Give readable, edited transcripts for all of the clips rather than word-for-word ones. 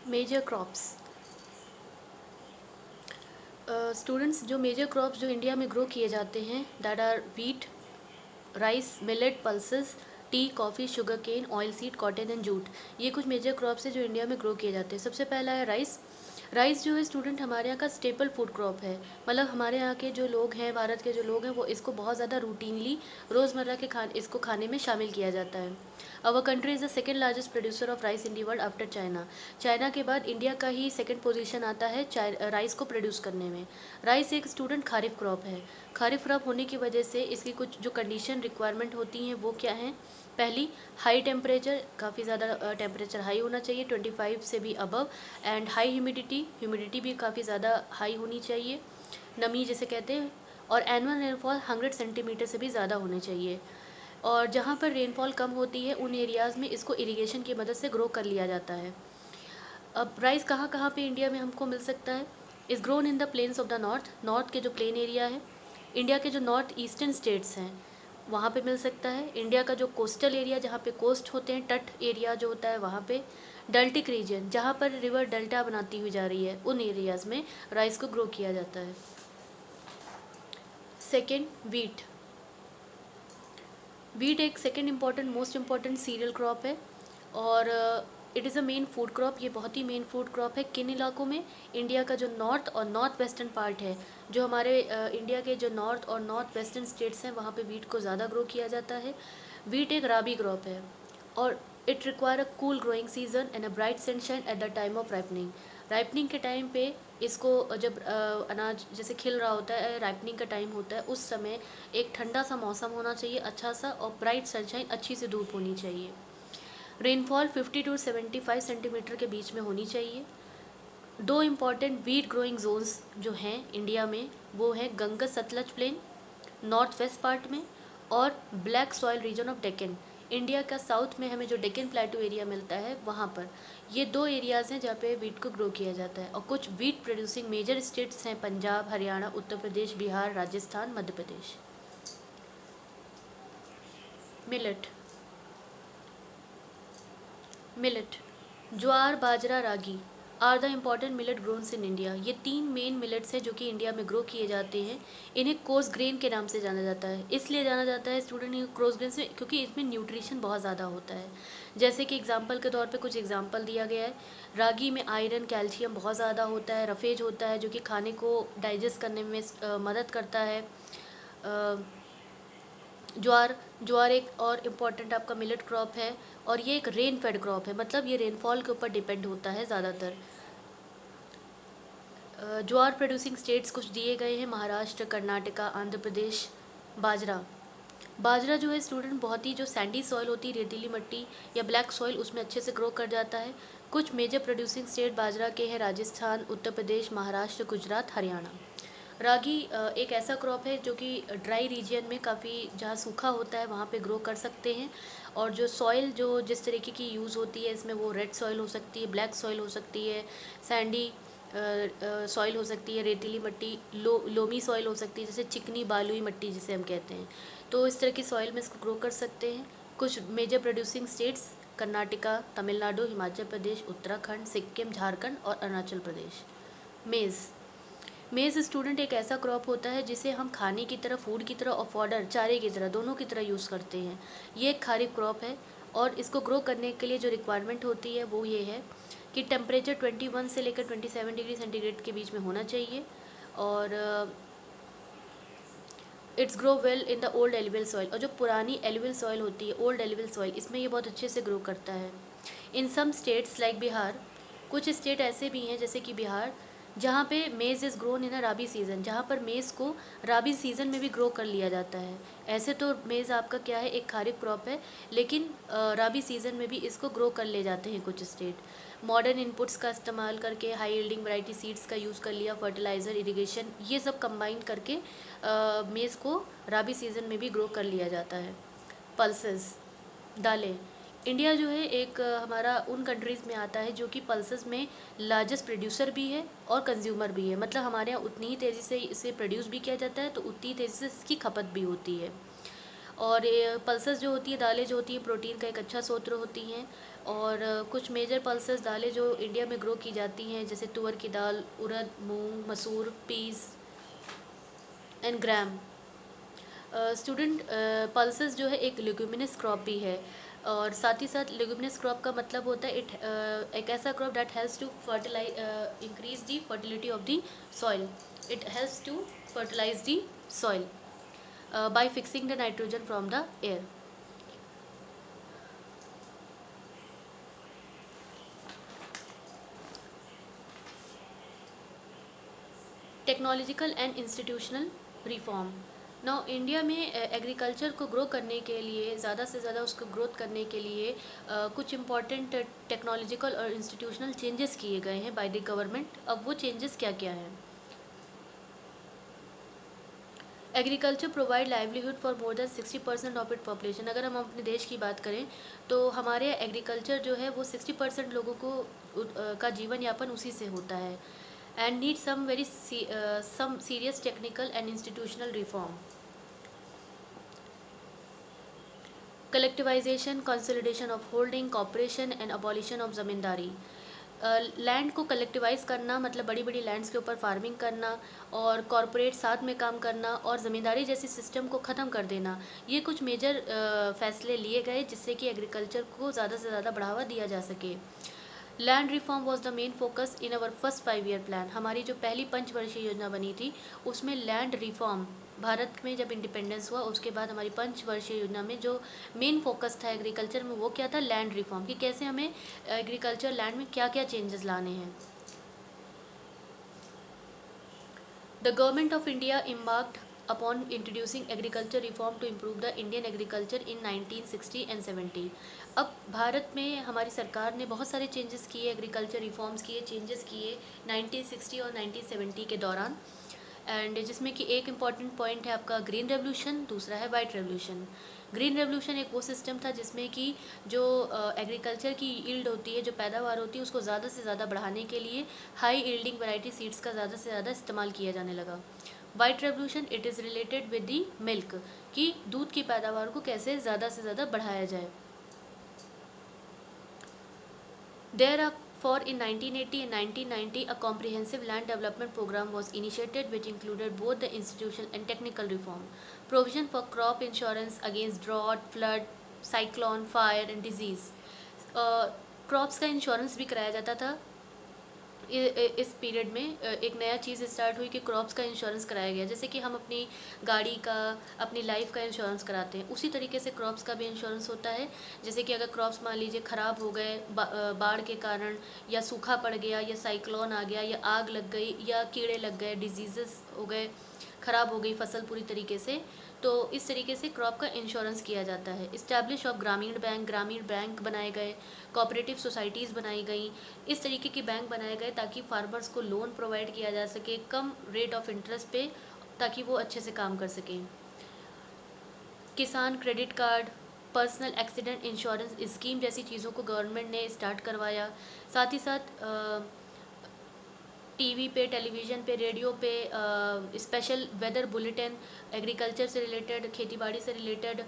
Major crops. Students, जो major crops जो India में ग्रो किए जाते हैं that are wheat, rice, millet, pulses, tea, coffee, sugarcane, oilseed, cotton and jute. ये कुछ मेजर क्रॉप्स हैं जो इंडिया में ग्रो किए जाते हैं। सबसे पहला है राइस। राइस जो है स्टूडेंट हमारे यहाँ का स्टेपल फूड क्रॉप है। मतलब हमारे यहाँ के जो लोग हैं, भारत के जो लोग हैं, वो इसको बहुत ज़्यादा रूटीनली रोज़मर्रा के इसको खाने में शामिल किया जाता है। Our country is the second largest producer of rice in the world after China. China के बाद इंडिया का ही सेकेंड पोजीशन आता है राइस को प्रोड्यूस करने में। राइस एक स्टूडेंट खारिफ क्रॉप है। खारिफ क्रॉप होने की वजह से इसकी कुछ जो कंडीशन रिक्वायरमेंट होती हैं वो क्या हैं? पहली, हाई टेम्परेचर, काफ़ी ज़्यादा टेम्परेचर हाई होना चाहिए, 25 से भी अबव। एंड हाई ह्यूमिडिटी भी काफ़ी ज़्यादा हाई होनी चाहिए, नमी जिसे कहते हैं। और एनुअल रेनफॉल 100 सेंटीमीटर से भी ज़्यादा होने चाहिए। और जहाँ पर रेनफॉल कम होती है उन एरियाज़ में इसको इरिगेशन की मदद से ग्रो कर लिया जाता है। अब राइस कहाँ कहाँ पे इंडिया में हमको मिल सकता है? Is grown in the plains of the north के जो प्लेन एरिया है, इंडिया के जो नॉर्थ ईस्टर्न स्टेट्स हैं वहाँ पे मिल सकता है। इंडिया का जो कोस्टल एरिया जहाँ पे कोस्ट होते हैं, तट एरिया जो होता है वहाँ पे। डेल्टिक रीजन जहाँ पर रिवर डेल्टा बनाती हुई जा रही है, उन एरियाज़ में राइस को ग्रो किया जाता है। Second, wheat. वीट एक second important most important cereal crop है और it is a main food crop. ये बहुत ही मेन फूड क्रॉप है। किन इलाकों में? इंडिया का जो नॉर्थ और नॉर्थ वेस्टर्न पार्ट है, जो हमारे इंडिया के जो नॉर्थ और नॉर्थ वेस्टर्न स्टेट्स हैं वहाँ पे वीट को ज़्यादा ग्रो किया जाता है। वीट एक राबी क्रॉप है और it require a cool growing season and a bright sunshine at the time of ripening. Ripening के टाइम पे इसको जब अनाज जैसे खिल रहा होता है, राइपनिंग का टाइम होता है, उस समय एक ठंडा सा मौसम होना चाहिए अच्छा सा, और ब्राइट सनशाइन, अच्छी सी धूप होनी चाहिए। रेनफॉल 50 टू 75 सेंटीमीटर के बीच में होनी चाहिए। दो इम्पॉर्टेंट वीट ग्रोइंग जोन्स जो हैं इंडिया में वो हैं Ganga Sutlej plain north west part में, और black soil region of Deccan. India का साउथ में हमें जो डेक्कन प्लेटू एरिया मिलता है वहाँ पर। ये दो एरियाज़ हैं जहाँ पे वीट को ग्रो किया जाता है। और कुछ वीट प्रोड्यूसिंग मेजर स्टेट्स हैं Punjab, Haryana, Uttar Pradesh, Bihar, Rajasthan, Madhya Pradesh. Millet. Millet, jowar, bajra, ragi are the important millet ग्रोन्स in India. ये तीन मेन मिलेट्स हैं जो कि इंडिया में ग्रो किए जाते हैं। इन्हें कोर्स ग्रेन के नाम से जाना जाता है। इसलिए जाना जाता है स्टूडेंट कोर्स ग्रेन से क्योंकि इसमें न्यूट्रिशन बहुत ज़्यादा होता है। जैसे कि एग्जाम्पल के तौर पे कुछ एग्जाम्पल दिया गया है। रागी में आयरन, कैल्शियम बहुत ज़्यादा होता है। रफेज होता है जो कि खाने को डाइजेस्ट करने में मदद करता है। ज्वार, ज्वार एक और इम्पॉर्टेंट आपका मिलेट क्रॉप है और ये एक रेन फेड क्रॉप है, मतलब ये रेनफॉल के ऊपर डिपेंड होता है ज़्यादातर। ज्वार प्रोड्यूसिंग स्टेट्स कुछ दिए गए हैं, महाराष्ट्र, कर्नाटका, आंध्र प्रदेश। बाजरा, बाजरा जो है स्टूडेंट बहुत ही जो सैंडी सॉइल होती है, रेतीली मिट्टी या ब्लैक सॉइल, उसमें अच्छे से ग्रो कर जाता है। कुछ मेजर प्रोड्यूसिंग स्टेट बाजरा के हैं, राजस्थान, उत्तर प्रदेश, महाराष्ट्र, गुजरात, हरियाणा। रागी एक ऐसा क्रॉप है जो कि ड्राई रीजन में काफ़ी जहाँ सूखा होता है वहाँ पे ग्रो कर सकते हैं। और जो सॉइल जो जिस तरीके की यूज़ होती है इसमें वो रेड सॉइल हो सकती है, ब्लैक सॉइल हो सकती है, सैंडी सॉइल हो सकती है, रेतीली मिट्टी, लोमी सॉइल हो सकती है, जैसे चिकनी बालुई मिट्टी जिसे हम कहते हैं। तो इस तरह की सॉइल में इसको ग्रो कर सकते हैं। कुछ major producing states Karnataka, Tamil Nadu, Himachal Pradesh, Uttarakhand, Sikkim, Jharkhand और अरुणाचल प्रदेश। मेज़, मेज़ स्टूडेंट एक ऐसा क्रॉप होता है जिसे हम खाने की तरह, फूड की तरह और फॉडर, चारे की तरह, दोनों की तरह यूज़ करते हैं। ये एक खारिफ क्रॉप है और इसको ग्रो करने के लिए जो रिक्वायरमेंट होती है वो ये है कि टेम्परेचर 21 से लेकर 27 डिग्री सेंटीग्रेड के बीच में होना चाहिए। और it's grow well in the old alluvial soil. और जो पुरानी एलिवल सॉइल होती है, ओल्ड एलिवल सॉइल, इसमें ये बहुत अच्छे से ग्रो करता है। इन सम स्टेट्स लाइक बिहार, कुछ स्टेट ऐसे भी हैं जैसे कि बिहार, जहाँ पे maize is grown in a rabi season, जहाँ पर मेज़ को राबी सीज़न में भी ग्रो कर लिया जाता है। ऐसे तो मेज़ आपका क्या है, एक खारिफ क्रॉप है, लेकिन राबी सीज़न में भी इसको ग्रो कर ले जाते हैं कुछ स्टेट। मॉडर्न इनपुट्स का इस्तेमाल करके हाई यील्डिंग वैरायटी सीड्स का यूज़ कर लिया, फर्टिलाइज़र, इरिगेशन, ये सब कंबाइन करके मेज़ को राबी सीज़न में भी ग्रो कर लिया जाता है। पल्सेस, दालें, इंडिया जो है एक हमारा उन कंट्रीज़ में आता है जो कि पल्सेस में लार्जेस्ट प्रोड्यूसर भी है और कंज्यूमर भी है। मतलब हमारे यहाँ उतनी ही तेज़ी से इसे प्रोड्यूस भी किया जाता है तो उतनी ही तेज़ी से इसकी खपत भी होती है। और पल्सेस जो होती है, दालें जो होती हैं, प्रोटीन का एक अच्छा स्रोत होती हैं। और कुछ मेजर पल्सेस दालें जो इंडिया में ग्रो की जाती हैं, जैसे तुअर की दाल, उड़द, मूंग, मसूर, peas and gram. Student, pulses जो है एक लेग्यूमिनस क्रॉप भी है, और साथ ही साथ लेग्यूमिनस क्रॉप का मतलब होता है एक ऐसा crop that helps to fertilize increase the fertility of the soil. It helps to fertilize the soil by fixing the nitrogen from the air. Technological and institutional reform. Now India में agriculture को grow करने के लिए, ज़्यादा से ज़्यादा उसको growth करने के लिए कुछ इम्पॉर्टेंट टेक्नोलॉजिकल और इंस्टीट्यूशनल चेंजेस किए गए हैं बाय द गवर्नमेंट। अब वो चेंजेस क्या क्या हैं? Agriculture provide livelihood for more than 60% of it population. अगर हम अपने देश की बात करें तो हमारे एग्रीकल्चर जो है वो 60% लोगों को का जीवन यापन उसी से होता है। And need some serious technical and institutional reform. Collectivisation, consolidation of holding, cooperation and abolition of zamindari. Land को कलेक्टिवाइज करना मतलब बड़ी बड़ी लैंड्स के ऊपर फार्मिंग करना, और कॉरपोरेट साथ में काम करना, और ज़मींदारी जैसी सिस्टम को ख़त्म कर देना। ये कुछ मेजर फैसले लिए गए जिससे कि एग्रीकल्चर को ज़्यादा से ज़्यादा बढ़ावा दिया जा सके। Land reform was the main focus in our first 5 year plan. हमारी जो पहली पंचवर्षीय योजना बनी थी उसमें लैंड रिफॉर्म, भारत में जब इंडिपेंडेंस हुआ उसके बाद हमारी पंचवर्षीय योजना में जो मेन फोकस था एग्रीकल्चर में वो क्या था? लैंड रिफॉर्म, कि कैसे हमें एग्रीकल्चर लैंड में क्या क्या चेंजेस लाने हैं। The Government of India embarked upon introducing agriculture reform to improve the Indian agriculture in 1960 and 70। अब भारत में हमारी सरकार ने बहुत सारे चेंजेस किए, एग्रीकल्चर रिफॉर्म्स किए, चेंजेस किए 1960 और 1970 के दौरान। एंड जिसमें कि एक इम्पॉर्टेंट पॉइंट है आपका ग्रीन रेवोल्यूशन, दूसरा है वाइट रेवोल्यूशन। ग्रीन रेवोल्यूशन एक वो सिस्टम था जिसमें कि जो एग्रीकल्चर की यील्ड होती है, जो पैदावार होती है, उसको ज़्यादा से ज़्यादा बढ़ाने के लिए हाई यील्डिंग वैरायटी सीड्स का ज़्यादा से ज़्यादा इस्तेमाल किया जाने लगा। White revolution it is related with the milk, कि दूध की पैदावार को कैसे ज़्यादा से ज़्यादा बढ़ाया जाए। Therefore, in 1980 and 1990, a comprehensive land development program was initiated which included both the institutional and technical reform. Provision for crop insurance against drought, flood, cyclone, fire and disease. Crops का इंश्योरेंस भी कराया जाता था। इस period में एक नया चीज़ start हुई कि क्रॉप्स का इंश्योरेंस कराया गया। जैसे कि हम अपनी गाड़ी का, अपनी लाइफ का इंश्योरेंस कराते हैं, उसी तरीके से क्रॉप्स का भी इंश्योरेंस होता है। जैसे कि अगर क्रॉप्स मान लीजिए ख़राब हो गए बाढ़ के कारण, या सूखा पड़ गया, या साइक्लोन आ गया, या आग लग गई, या कीड़े लग गए, डिजीज़ेस हो गए, ख़राब हो गई फसल पूरी तरीके से, तो इस तरीके से क्रॉप का इंश्योरेंस किया जाता है। इस्टेब्लिश ऑफ ग्रामीण बैंक बनाए गए, कोऑपरेटिव सोसाइटीज़ बनाई गई, इस तरीके के बैंक बनाए गए ताकि फार्मर्स को लोन प्रोवाइड किया जा सके कम रेट ऑफ इंटरेस्ट पे, ताकि वो अच्छे से काम कर सकें। किसान credit card, personal accident insurance scheme जैसी चीज़ों को गवर्नमेंट ने स्टार्ट करवाया। साथ ही साथ टीवी पे, टेलीविज़न पे, रेडियो पे स्पेशल वेदर बुलेटिन, एग्रीकल्चर से रिलेटेड, खेतीबाड़ी से रिलेटेड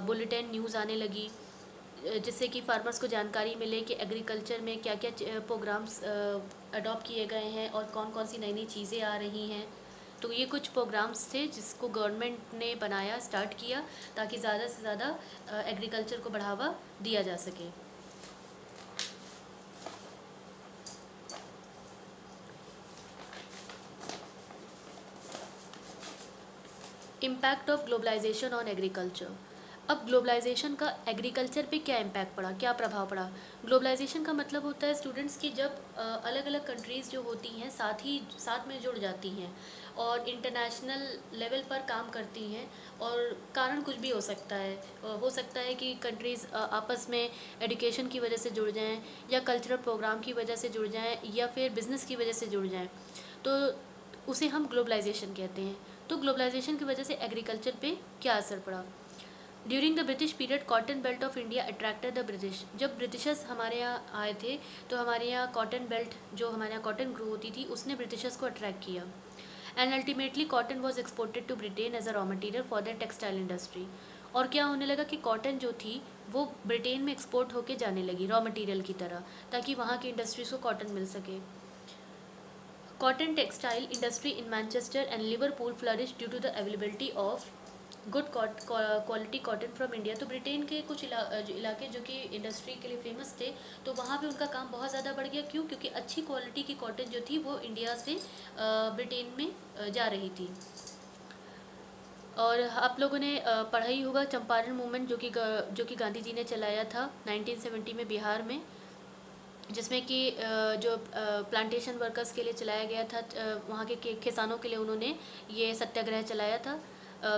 बुलेटिन न्यूज़ आने लगी, जिससे कि फार्मर्स को जानकारी मिले कि एग्रीकल्चर में क्या क्या प्रोग्राम्स अडॉप्ट किए गए हैं और कौन कौन सी नई नई चीज़ें आ रही हैं। तो ये कुछ प्रोग्राम्स थे जिसको गवर्नमेंट ने बनाया, स्टार्ट किया, ताकि ज़्यादा से ज़्यादा एग्रीकल्चर को बढ़ावा दिया जा सके। Impact of globalisation on agriculture. अब ग्लोबलाइजेशन का एग्रीकल्चर पे क्या इम्पैक्ट पड़ा, क्या प्रभाव पड़ा? ग्लोबलाइजेशन का मतलब होता है स्टूडेंट्स की जब अलग अलग कंट्रीज़ जो होती हैं साथ में जुड़ जाती हैं और इंटरनेशनल लेवल पर काम करती हैं, और कारण कुछ भी हो सकता है। हो सकता है कि कंट्रीज़ आपस में एजुकेशन की वजह से जुड़ जाएं, या कल्चरल प्रोग्राम की वजह से जुड़ जाएं, या फिर बिज़नेस की वजह से जुड़ जाएं, तो उसे हम ग्लोबलाइजेशन कहते हैं। तो ग्लोबलाइजेशन की वजह से एग्रीकल्चर पे क्या असर पड़ा? During the British period cotton belt of India attracted the British. जब ब्रिटिशर्स हमारे यहाँ आए थे तो हमारे यहाँ कॉटन बेल्ट, जो हमारे यहाँ कॉटन ग्रो होती थी, उसने ब्रिटिशर्स को अट्रैक्ट किया। And ultimately cotton was exported to Britain as a raw material for the textile industry. और क्या होने लगा कि कॉटन जो थी वो ब्रिटेन में एक्सपोर्ट होके जाने लगी रॉ मटेरियल की तरह, ताकि वहाँ की इंडस्ट्रीज को कॉटन मिल सके। Cotton textile industry in Manchester and Liverpool flourished due to the availability of good quality cotton from India. तो ब्रिटेन के कुछ इलाके जो कि इंडस्ट्री के लिए फेमस थे, तो वहाँ पे उनका काम बहुत ज़्यादा बढ़ गया। क्यों? क्योंकि अच्छी क्वालिटी की कॉटन जो थी वो इंडिया से ब्रिटेन में जा रही थी। और आप लोगों ने पढ़ा ही होगा चंपारण मूवमेंट, जो कि गांधी जी ने चलाया था 1970 में बिहार में, जिसमें कि जो प्लांटेशन वर्कर्स के लिए चलाया गया था, वहाँ के किसानों के लिए उन्होंने ये सत्याग्रह चलाया था।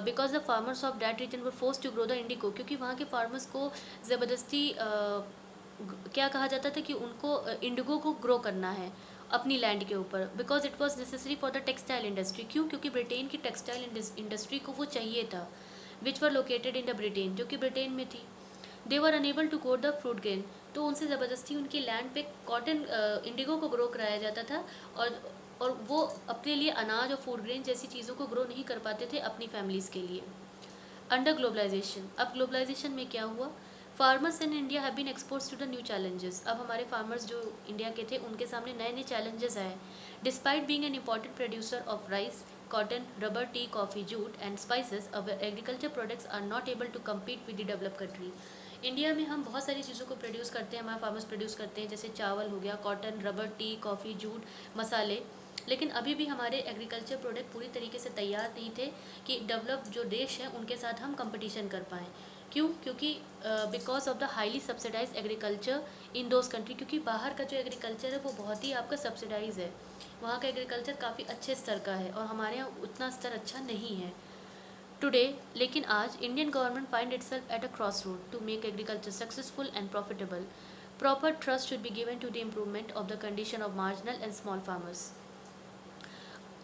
Because the farmers of that reason were force to grow the इंडिको, क्योंकि वहाँ के फार्मर्स को ज़बरदस्ती क्या कहा जाता था कि उनको इंडिगो को ग्रो करना है अपनी लैंड के ऊपर, because it was necessary for the textile industry. क्यों? क्योंकि ब्रिटेन की टेक्सटाइल इंडस्ट्री को वो चाहिए था, which were located in the Britain, जो कि ब्रिटेन में थी। They were unable to grow the fruit grain, तो उनसे ज़बरदस्ती उनकी लैंड पे कॉटन इंडिगो को ग्रो कराया जाता था, और वो अपने लिए अनाज और फूड ग्रेन जैसी चीज़ों को ग्रो नहीं कर पाते थे अपनी फैमिलीज़ के लिए। अंडर ग्लोबलाइजेशन, अब ग्लोबलाइजेशन में क्या हुआ? Farmers in India have been exposed to the new challenges. अब हमारे फार्मर्स जो इंडिया के थे उनके सामने नए नए चैलेंजेस आए। Despite being an important producer of rice, cotton, rubber, tea, coffee, jute and spices, our agriculture products are not able to compete with the developed country. India में हम बहुत सारी चीज़ों को प्रोड्यूस करते हैं, हमारे फार्मर्स प्रोड्यूस करते हैं, जैसे चावल हो गया, cotton, rubber, T, coffee, jute, मसाले, लेकिन अभी भी हमारे एग्रीकल्चर प्रोडक्ट पूरी तरीके से तैयार नहीं थे कि डेवलप जो देश हैं उनके साथ हम कंपटीशन कर पाएँ। क्यों? क्योंकि because of the highly subsidise agriculture in those country, क्योंकि बाहर का जो एग्रीकल्चर है वो बहुत ही आपका सब्सिडाइज है, वहाँ का एग्रीकल्चर काफ़ी अच्छे स्तर का है और हमारे यहाँ उतना स्तर अच्छा नहीं है टुडे। लेकिन आज Indian government find itself at a cross road to make agriculture successful and profitable. Proper trust should be given to the improvement of the condition of marginal and small farmers.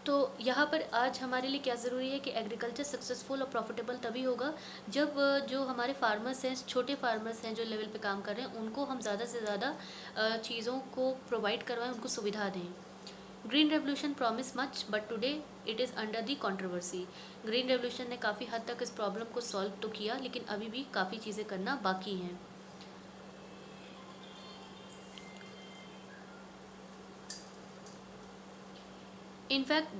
तो यहाँ पर आज हमारे लिए क्या ज़रूरी है कि एग्रीकल्चर सक्सेसफुल और प्रॉफिटेबल तभी होगा जब जो हमारे फार्मर्स हैं, छोटे फार्मर्स हैं जो लेवल पे काम कर रहे हैं, उनको हम ज़्यादा से ज़्यादा चीज़ों को प्रोवाइड करवाएं, उनको सुविधा दें। Green revolution promise much but today it is under the controversy. Green revolution ने काफ़ी हद तक इस प्रॉब्लम को सॉल्व तो किया, लेकिन अभी भी काफ़ी चीज़ें करना बाकी हैं। In fact,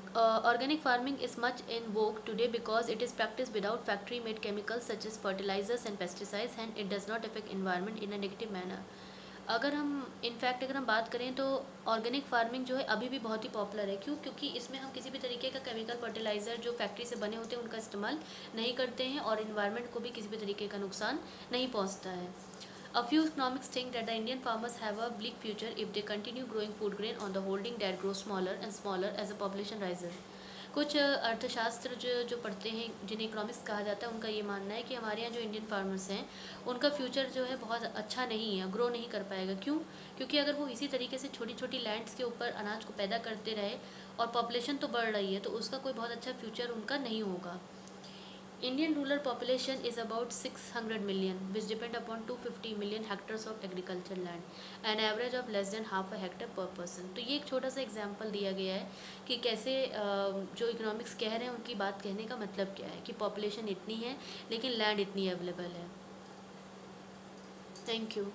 organic farming is much in vogue today because it is practiced without factory-made chemicals such as fertilizers and pesticides, and it does not affect environment in a negative manner. अगर हम बात करें तो organic farming जो है अभी भी बहुत ही पॉपुलर है। क्यों? क्योंकि इसमें हम किसी भी तरीके का केमिकल फर्टिलाइज़र जो फैक्ट्री से बने होते हैं उनका इस्तेमाल नहीं करते हैं, और इन्वायरमेंट को भी किसी भी तरीके का नुकसान नहीं पहुंचता है। A few economics think that the Indian farmers have a bleak future if they continue growing food grain on the holding that grows smaller and smaller as the population rises. कुछ अर्थशास्त्र जो पढ़ते हैं, जिन्हें इकोनॉमिक्स कहा जाता है, उनका ये मानना है कि हमारे यहाँ जो इंडियन फार्मर्स हैं उनका फ्यूचर जो है बहुत अच्छा नहीं है, ग्रो नहीं कर पाएगा। क्यों? क्योंकि अगर वो इसी तरीके से छोटी छोटी लैंड्स के ऊपर अनाज को पैदा करते रहे और पॉपुलेशन तो बढ़ रही है, तो उसका कोई बहुत अच्छा फ्यूचर उनका नहीं होगा। Indian rural population is about 600 million, which depend upon 250 million hectares of agricultural land, an average of less than half a hectare per person। तो ये एक छोटा सा एग्जाम्पल दिया गया है कि कैसे जो इकोनॉमिक्स कह रहे हैं उनकी बात कहने का मतलब क्या है, कि पॉपुलेशन इतनी है लेकिन लैंड इतनी अवेलेबल है। Thank you.